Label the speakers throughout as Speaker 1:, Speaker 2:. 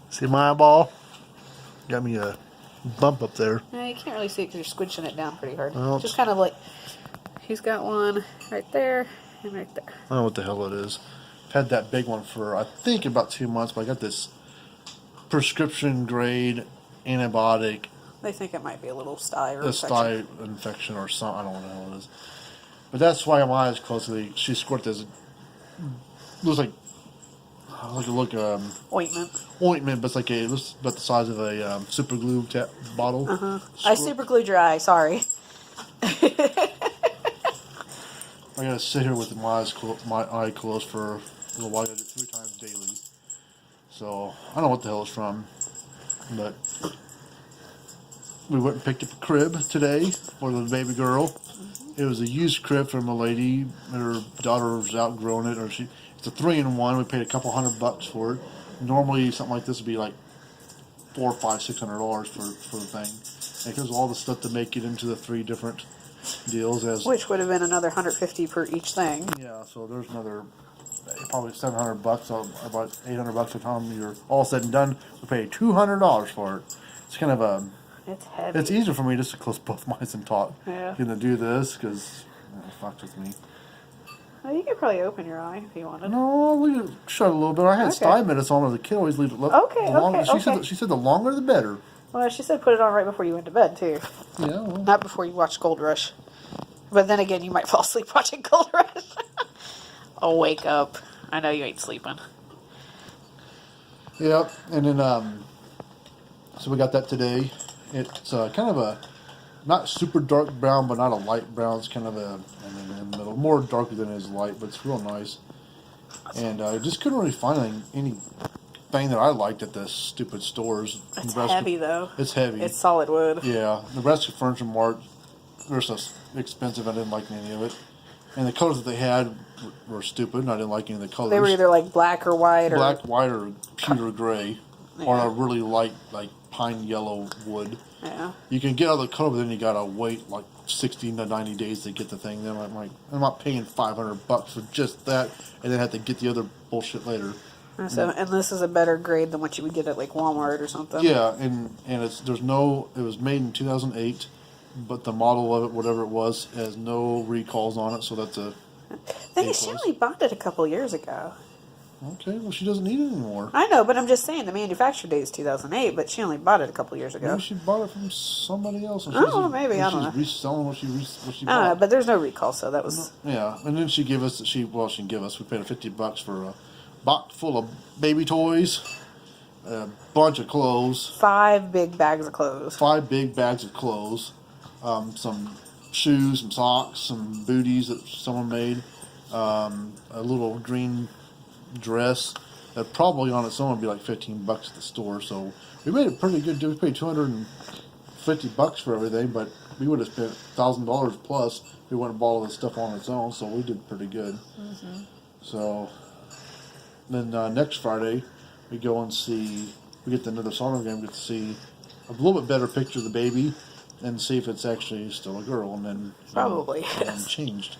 Speaker 1: See my eyeball? Got me a bump up there.
Speaker 2: No, you can't really see it because you're squinching it down pretty hard.
Speaker 1: Well,
Speaker 2: Just kind of like, he's got one right there and right there.
Speaker 1: I don't know what the hell it is. I've had that big one for, I think, about 2 months, but I got this prescription grade antibiotic,
Speaker 2: They think it might be a little sty or
Speaker 1: a sty infection or something. I don't know what the hell it is. But that's why my eyes closed. She squirted this. Looks like
Speaker 2: ointment.
Speaker 1: Ointment, but it looks about the size of a super glue bottle.
Speaker 2: I super glued your eye. Sorry.
Speaker 1: I gotta sit here with my eye closed for a little while. I gotta do it 3 times daily. So I don't know what the hell it's from, but we went and picked up a crib today for the baby girl. It was a used crib from a lady. Her daughter was outgrowing it, it's a 3-in-1. We paid a couple $100 for it. Normally, something like this would be like $400, $500, $600 for the thing. And it goes all the stuff to make it into the 3 different deals.
Speaker 2: Which would have been another $150 for each thing.
Speaker 1: Yeah, so there's another probably $700, so about $800 by the time you're all said and done. We paid $200 for it. It's kind of a.
Speaker 2: It's heavy.
Speaker 1: It's easier for me just to close both my eyes and talk
Speaker 2: Yeah.
Speaker 1: than to do this because it fucked with me.
Speaker 2: Well, you could probably open your eye if you wanted.
Speaker 1: No, leave it shut a little bit. I had sty minutes on as a kid. Always leave it.
Speaker 2: Okay.
Speaker 1: She said the longer the better.
Speaker 2: Well, she said put it on right before you went to bed too.
Speaker 1: Yeah. Well.
Speaker 2: Not before you watch Gold Rush. But then again, you might fall asleep watching Gold Rush. Oh, wake up! I know you ain't sleeping.
Speaker 1: Yep. And then so we got that today. It's kind of a not super dark brown, but not a light brown. It's kind of in the middle, more darker than it is light, but it's real nice. And I just couldn't really find anything that I liked at the stupid stores.
Speaker 2: It's heavy though.
Speaker 1: It's heavy.
Speaker 2: It's solid wood.
Speaker 1: Yeah, Nebraska Furniture Mart. They're so expensive. I didn't like any of it, and the colors that they had were stupid. And I didn't like any of the colors.
Speaker 2: They were either like black or white,
Speaker 1: black, white, or pewter gray, or a really light like pine yellow wood.
Speaker 2: Yeah.
Speaker 1: You can get other color, but then you gotta wait like 60 to 90 days to get the thing. Then I'm not paying $500 for just that, and then have to get the other bullshit later.
Speaker 2: So, and this is a better grade than what you would get at like Walmart or something.
Speaker 1: Yeah, and it was made in 2008, but the model of it, whatever it was, has no recalls on it, so that's a.
Speaker 2: She only bought it a couple years ago.
Speaker 1: Okay, well she doesn't need it anymore.
Speaker 2: I know, but I'm just saying the manufacture date is 2008, but she only bought it a couple years ago.
Speaker 1: Maybe she bought it from somebody else.
Speaker 2: Oh, maybe, I don't know.
Speaker 1: She's reselling what she bought.
Speaker 2: I don't know, but there's no recall, so that was.
Speaker 1: Yeah, and then she can give us. We paid $50 for a box full of baby toys, a bunch of clothes.
Speaker 2: 5 big bags of clothes.
Speaker 1: 5 big bags of clothes, some shoes, some socks, some booties that someone made, a little green dress that probably on its own would be like $15 at the store. So we made a pretty good deal. We paid $250 for everything, but we would have spent $1,000 plus if we went and bought all this stuff on its own. So we did pretty good. Mm-hmm. So then next Friday we go and see. We get another sonogram. Get to see a little bit better picture of the baby and see if it's actually still a girl. And then
Speaker 2: Probably
Speaker 1: and changed.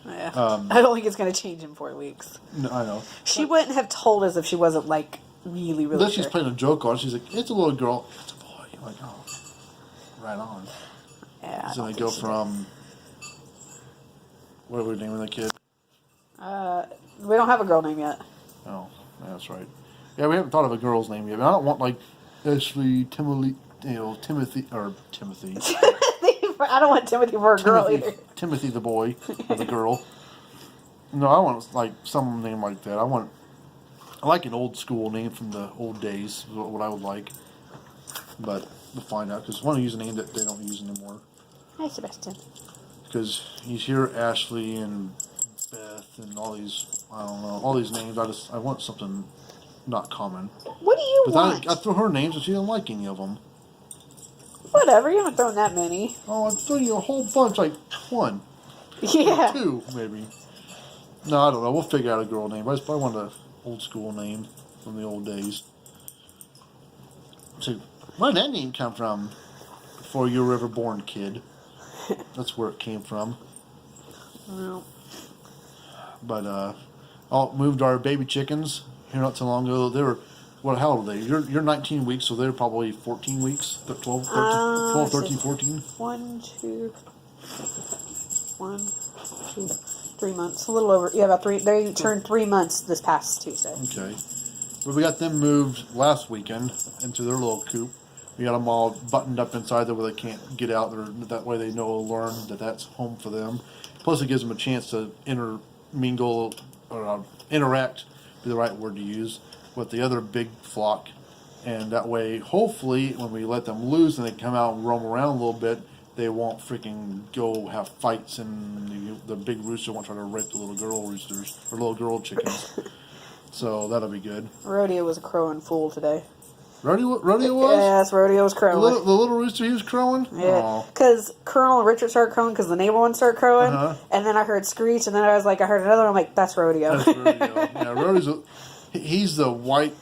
Speaker 2: Yeah. I don't think it's going to change in 4 weeks.
Speaker 1: No, I know.
Speaker 2: She wouldn't have told us if she wasn't like really
Speaker 1: Then
Speaker 2: sure.
Speaker 1: she's playing a joke on it. She's like, it's a little girl. It's a boy. I'm like, oh, right on.
Speaker 2: Yeah.
Speaker 1: So they go from, what are we naming the kid?
Speaker 2: We don't have a girl name yet.
Speaker 1: Oh, yeah, that's right. Yeah, we haven't thought of a girl's name yet. But I don't want like Ashley, Timothy.
Speaker 2: I don't want Timothy for a girl either.
Speaker 1: Timothy the boy or the girl. No, I want like some name like that. I like an old school name from the old days. Is what I would like. But we'll find out because I want to use a name that they don't use anymore.
Speaker 2: Hi, Sebastian.
Speaker 1: Because you hear Ashley and Beth and all these, I don't know, all these names. I want something not common.
Speaker 2: What do you want?
Speaker 1: I throw her names and she didn't like any of them.
Speaker 2: Whatever, you haven't thrown that many.
Speaker 1: Oh, I'm throwing you a whole bunch, like 1.
Speaker 2: Yeah.
Speaker 1: 2, maybe. No, I don't know. We'll figure out a girl name. I want an old school name from the old days. So, where did that name come from? Before you were ever born, kid. That's where it came from.
Speaker 2: Well.
Speaker 1: But, moved our baby chickens here not too long ago. What? How old are they? You're 19 weeks, so they're probably 14 weeks. 12, 13, 12, 13, 14.
Speaker 2: 3 months. A little over. Yeah, about 3. They turned 3 months this past Tuesday.
Speaker 1: Okay. But we got them moved last weekend into their little coop. We got them all buttoned up inside there where they can't get out. That way they know, learn that that's home for them. Plus, it gives them a chance to intermingle or interact, be the right word to use, with the other big flock. And that way, hopefully, when we let them loose and they come out and roam around a little bit, they won't freaking go have fights and the big rooster won't try to rape the little girl roosters or little girl chickens. So that'll be good.
Speaker 2: Rodeo was a crowing fool today.
Speaker 1: Rodeo was?
Speaker 2: Yes, Rodeo was crowing.
Speaker 1: The little rooster, he was crowing?
Speaker 2: Yeah, because Colonel Richard started crowing because the neighbor one started crowing, and then I heard screech, and then I heard another one. I'm like, that's Rodeo.
Speaker 1: That's Rodeo. Yeah, Rodeo's he's the white,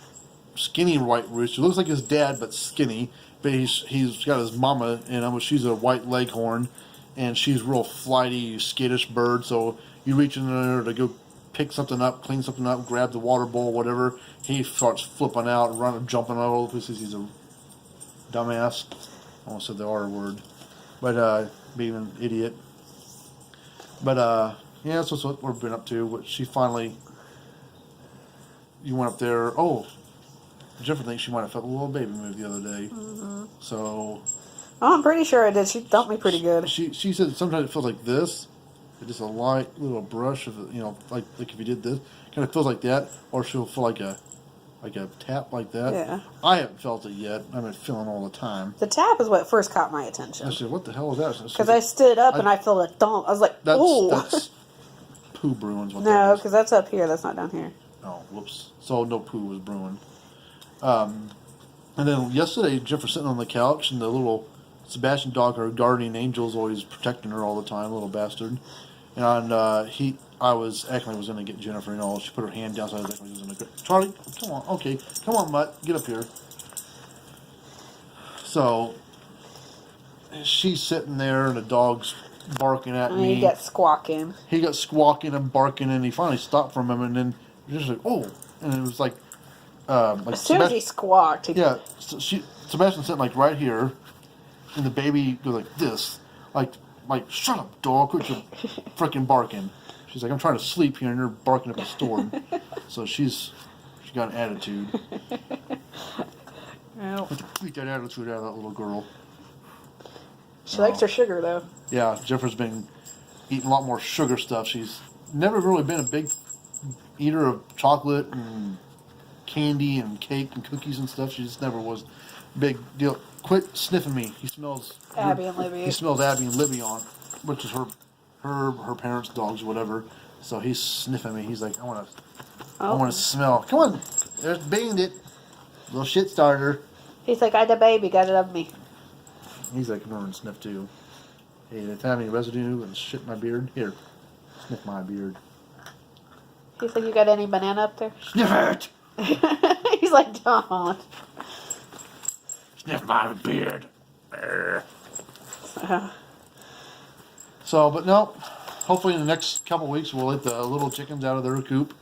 Speaker 1: skinny white rooster. Looks like his dad, but skinny. But he's got his mama in him. She's a white leghorn, and she's real flighty, skittish bird. So you reach in there to go pick something up, clean something up, grab the water bowl, whatever. He starts flipping out, running, jumping all over places. He's a dumbass. I almost said the R word, but being an idiot. But yeah, that's what we've been up to. But she finally, you went up there. Oh, Jennifer thinks she might have felt a little baby move the other day. Mm-hmm. So.
Speaker 2: Oh, I'm pretty sure I did. She thumped me pretty good.
Speaker 1: She said sometimes it feels like this. Just a light little brush of it, like if you did this, kind of feels like that, or she'll feel like a tap like that.
Speaker 2: Yeah.
Speaker 1: I haven't felt it yet. I've been feeling all the time.
Speaker 2: The tap is what first caught my attention.
Speaker 1: I said, "What the hell is that?"
Speaker 2: Because I stood up and I felt a thump. I was like, "Ooh."
Speaker 1: That's poo brewing's what
Speaker 2: no,
Speaker 1: that is.
Speaker 2: because that's up here. That's not down here.
Speaker 1: Oh, whoops. So no poo was brewing. And then yesterday, Jennifer sitting on the couch, and the little Sebastian dog, her guardian angel, is always protecting her all the time, little bastard. And I was acting like I was going to get Jennifer, she put her hand down, so I was acting like I was going to go, Charlie, come on, okay, come on, Mutt, get up here. So, she's sitting there, and the dog's barking at me.
Speaker 2: He got squawking.
Speaker 1: He got squawking and barking, and he finally stopped from him, and then just like, oh, and it was like
Speaker 2: as soon as he squawked.
Speaker 1: Yeah, so Sebastian's sitting like right here, and the baby goes like this, like, shut up, dog, quit your freaking barking. She's like, I'm trying to sleep here, and you're barking up a storm. So she got an attitude.
Speaker 2: Well,
Speaker 1: Beat that attitude out of that little girl.
Speaker 2: she likes her sugar, though.
Speaker 1: Yeah, Jennifer's been eating a lot more sugar stuff. She's never really been a big eater of chocolate and candy and cake and cookies and stuff. She just never was a big deal. Quit sniffing me. He smells
Speaker 2: Abby and Libby.
Speaker 1: He smells Abby and Libby on, which is her parents' dogs, whatever. So he's sniffing me. He's like, I want to smell. Come on, there's banged it, little shit starter.
Speaker 2: He's like, I the baby, gotta love me.
Speaker 1: He's like, come over and sniff too. Hey, if I have any residue and shit in my beard, here, sniff my beard.
Speaker 2: He's like, you got any banana up there?
Speaker 1: Sniff it.
Speaker 2: He's like, don't.
Speaker 1: Sniff my beard. So, but no. Hopefully in the next couple weeks we'll let the little chickens out of their coop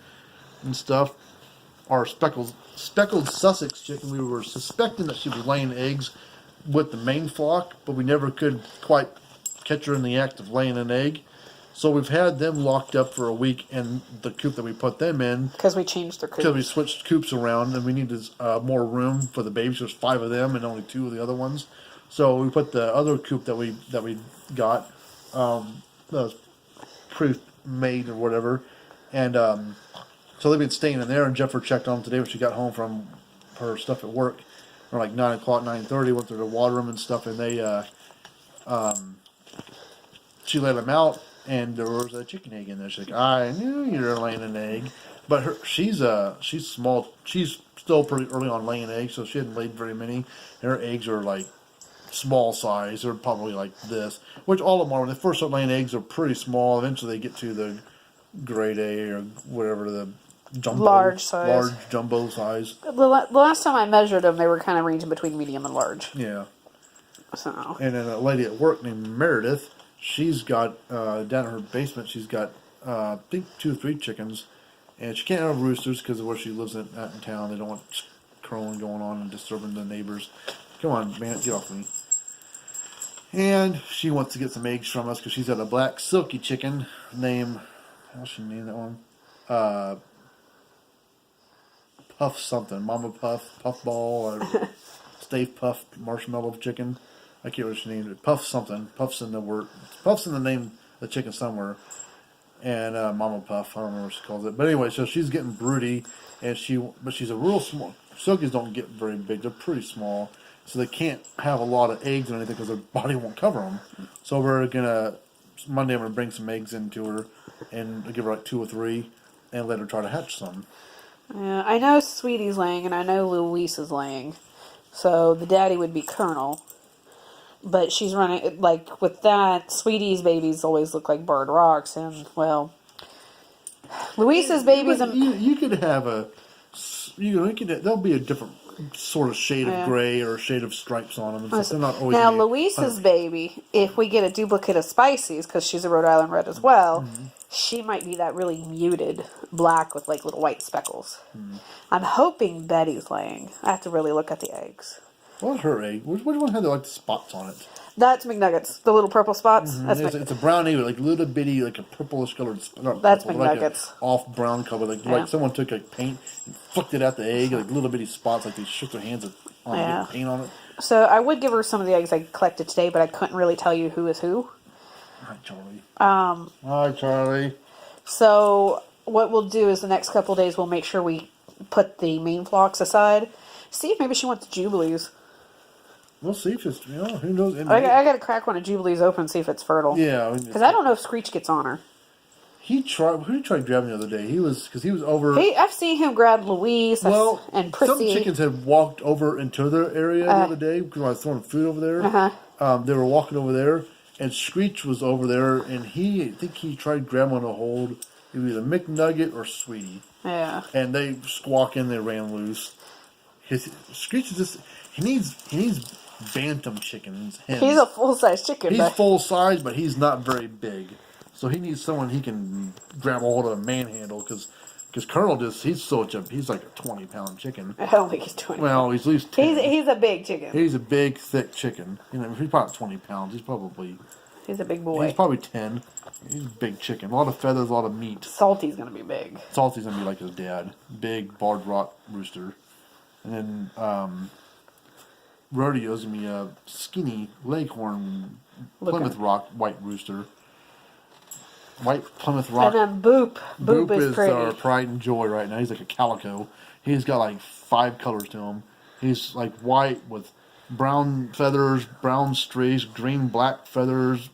Speaker 1: and stuff. Our speckled Sussex chicken, we were suspecting that she was laying eggs with the main flock, but we never could quite catch her in the act of laying an egg. So we've had them locked up for a week in the coop that we put them in.
Speaker 2: Because we changed their coop.
Speaker 1: Because we switched coops around and we needed more room for the babies. There's 5 of them and only 2 of the other ones. So we put the other coop that we got, that was pre-made or whatever, and so they've been staying in there. And Jennifer checked on them today when she got home from her stuff at work, or like 9 o'clock, 9:30. Went there to water them and stuff, and they she let them out. And there was a chicken egg in there. She's like, I knew you were laying an egg. But she's small. She's still pretty early on laying eggs, so she hadn't laid very many. And her eggs are like small size. They're probably like this. Which all of them are. When they first start laying eggs, they're pretty small. Eventually they get to the grade A or whatever, the jumbo.
Speaker 2: Large size.
Speaker 1: Large jumbo size.
Speaker 2: The last time I measured them, they were kind of ranging between medium and large.
Speaker 1: Yeah.
Speaker 2: So.
Speaker 1: And then a lady at work named Meredith, she's got, down in her basement, she's got, I think 2 or 3 chickens. And she can't have roosters because of where she lives in town. They don't want crowing going on and disturbing the neighbors. Come on, man, get off me. And she wants to get some eggs from us because she's got a black silky chicken named, how should she name that one? Puff something. Mama Puff, Puff Ball, or Stave Puff Marshmallow Chicken. I can't remember what she named it. Puff something. Puff's in the word. Puff's in the name of the chicken somewhere. And Mama Puff, I don't remember what she calls it. But anyway, so she's getting broody, and she's a real small. Silkies don't get very big; they're pretty small, so they can't have a lot of eggs or anything because their body won't cover them. So Monday I'm gonna bring some eggs into her, and give her like 2 or 3, and let her try to hatch some.
Speaker 2: Yeah, I know Sweetie's laying, and I know Luis is laying. So the daddy would be Colonel. But she's running, like, with that, Sweetie's babies always look like Bird Rocks, and, well, Luis's babies...
Speaker 1: You could have there'll be a different sort of shade of gray or a shade of stripes on them. And stuff. They're not always
Speaker 2: now, Luis's baby, if we get a duplicate of Spicy's, because she's a Rhode Island Red as well, she might be that really muted black with, like, little white speckles. I'm hoping Betty's laying. I have to really look at the eggs.
Speaker 1: What's her egg? Which one had the spots on it?
Speaker 2: That's McNuggets. The little purple spots. That's
Speaker 1: It's a brown egg with like little bitty, like a purplish colored.
Speaker 2: That's
Speaker 1: purple, like
Speaker 2: McNuggets.
Speaker 1: Off brown color, like someone took like paint and flicked it at the egg, like little bitty spots, like they shook their hands on paint on it.
Speaker 2: So I would give her some of the eggs I collected today, but I couldn't really tell you who is who.
Speaker 1: Hi, Charlie. Hi, Charlie.
Speaker 2: So what we'll do is the next couple of days we'll make sure we put the main flocks aside. See if maybe she wants Jubilees.
Speaker 1: We'll see if it's, who knows.
Speaker 2: I got to crack one of Jubilees open and see if it's fertile.
Speaker 1: Yeah.
Speaker 2: Because I don't know if Screech gets on her.
Speaker 1: Who did he try grabbing the other day? He was over.
Speaker 2: I've seen him grab Louise and Prissy.
Speaker 1: Some chickens had walked over into their area the other day because I was throwing food over there. They were walking over there, and Screech was over there, and I think he tried grabbing one to hold. It was either McNugget or Sweetie.
Speaker 2: Yeah.
Speaker 1: And they squawk in, they ran loose. Screech is just, he needs bantam chickens. Hens.
Speaker 2: He's a full-size chicken.
Speaker 1: He's full-size, but he's not very big. So he needs someone he can grab a hold of and manhandle, because Colonel he's like a 20-pound chicken.
Speaker 2: I don't think he's 20.
Speaker 1: Well, he's at least 10.
Speaker 2: He's a big chicken.
Speaker 1: He's a big, thick chicken. He's probably 20 pounds.
Speaker 2: He's a big boy.
Speaker 1: He's probably 10. He's a big chicken. A lot of feathers, a lot of meat.
Speaker 2: Salty's going to be big.
Speaker 1: Salty's going to be like his dad. Big, barred rock rooster. And then Rodeo's going to be a skinny leghorn Plymouth Rock white rooster. White Plymouth Rock.
Speaker 2: And then Boop. Boop is pretty.
Speaker 1: Our pride and joy right now. He's like a calico. He's got like 5 colors to him. He's like white with brown feathers, brown streaks, green, black feathers,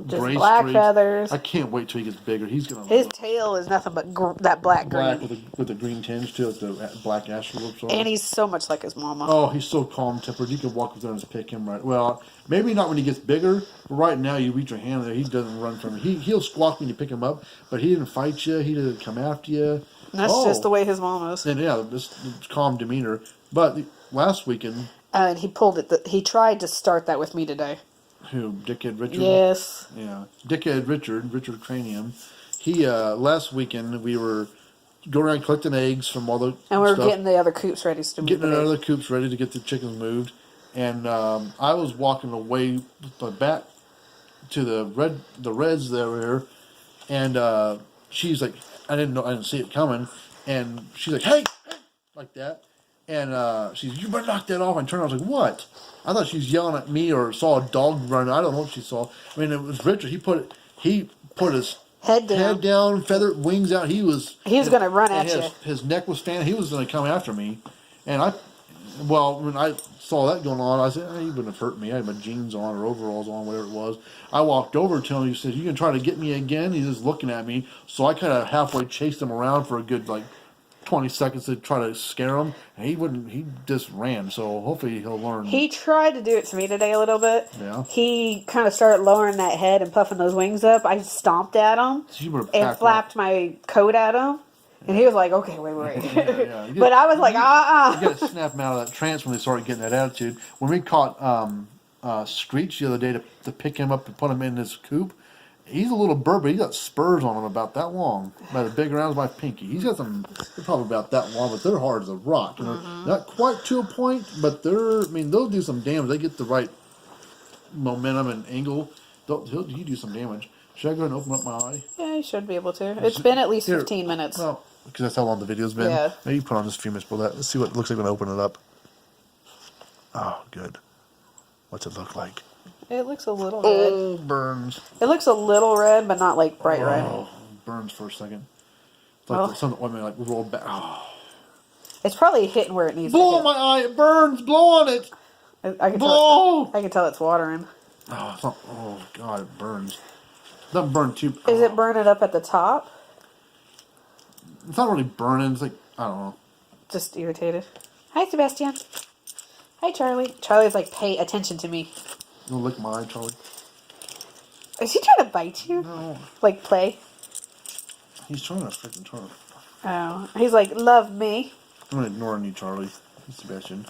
Speaker 2: just
Speaker 1: gray
Speaker 2: black
Speaker 1: streaks.
Speaker 2: Feathers.
Speaker 1: I can't wait till he gets bigger. His
Speaker 2: tail is nothing but that black green.
Speaker 1: with a green tinge to it, the black astrolopes.
Speaker 2: And he's so much like his mama.
Speaker 1: Oh, he's so calm-tempered. You can walk up there and just pick him right. Well, maybe not when he gets bigger. But right now, you reach your hand there. He doesn't run from you. He'll squawk when you pick him up, but he didn't fight you. He didn't come after you.
Speaker 2: And that's just the way his mom is.
Speaker 1: And yeah, just calm demeanor. But last weekend,
Speaker 2: and he pulled it. He tried to start that with me today.
Speaker 1: Who, Dickhead Richard?
Speaker 2: Yes.
Speaker 1: Yeah, Dickhead Richard Cranium. He last weekend we were going around collecting eggs from all the
Speaker 2: and we were getting the other coops ready to move.
Speaker 1: Getting the other coops ready to get the chickens moved, and I was walking away back to the reds that were here, and she's like, I didn't see it coming, and she's like, hey, like that. And she's, you better knock that off. And turned around, I was like, what? I thought she was yelling at me or saw a dog running. I don't know what she saw. I mean, it was Richard. He put his
Speaker 2: head down,
Speaker 1: feathered wings out. He was
Speaker 2: going to run at you.
Speaker 1: His neck was standing. He was going to come after me. And when I saw that going on, I said, he wouldn't have hurt me. I had my jeans on or overalls on, whatever it was. I walked over to him. He said, you going to try to get me again? He's just looking at me. So I kind of halfway chased him around for a good, 20 seconds to try to scare him. And he just ran. So hopefully he'll learn.
Speaker 2: He tried to do it to me today a little bit.
Speaker 1: Yeah.
Speaker 2: He kind of started lowering that head and puffing those wings up. I stomped at him and flapped my coat at him. And he was like, okay, wait.
Speaker 1: Yeah.
Speaker 2: But I was like,
Speaker 1: You got to snap him out of that trance when they started getting that attitude. When we caught Screech the other day to pick him up and put him in his coop, He's a little bird, but he got spurs on him about that long, about as big around as my pinky. He's got some, they're probably about that long, but they're hard as a rock. You know, not quite to a point, but they're. I mean, they'll do some damage. They get the right momentum and angle. He do some damage. Should I go and open up my eye?
Speaker 2: Yeah, you should be able to. It's been at least
Speaker 1: Here.
Speaker 2: 15 minutes.
Speaker 1: Well, because that's how long the video's been.
Speaker 2: Yeah.
Speaker 1: Maybe put on just a few minutes below that. Let's see what it looks like when I open it up. Oh, good. What's it look like?
Speaker 2: It looks a little red.
Speaker 1: Oh, burns.
Speaker 2: It looks a little red, but not like bright red.
Speaker 1: Oh, burns for a second. It's like
Speaker 2: Oh.
Speaker 1: something like rolled back. Oh.
Speaker 2: It's probably hitting where it needs
Speaker 1: Blow
Speaker 2: to
Speaker 1: on my eye. It burns. Blow on it.
Speaker 2: hit. I can
Speaker 1: Blow.
Speaker 2: I can tell it's watering.
Speaker 1: Oh, it's not, oh God, it burns. It doesn't burn too.
Speaker 2: Is it burning up at the top?
Speaker 1: It's not really burning. It's like, I don't know.
Speaker 2: Just irritated. Hi, Sebastian. Hi, Charlie. Charlie's like, pay attention to me.
Speaker 1: You lick my eye, Charlie.
Speaker 2: Is he trying to bite you?
Speaker 1: No.
Speaker 2: Like play?
Speaker 1: He's trying to freaking turn.
Speaker 2: Oh, he's like, love me.
Speaker 1: I'm ignoring you, Charlie. Sebastian.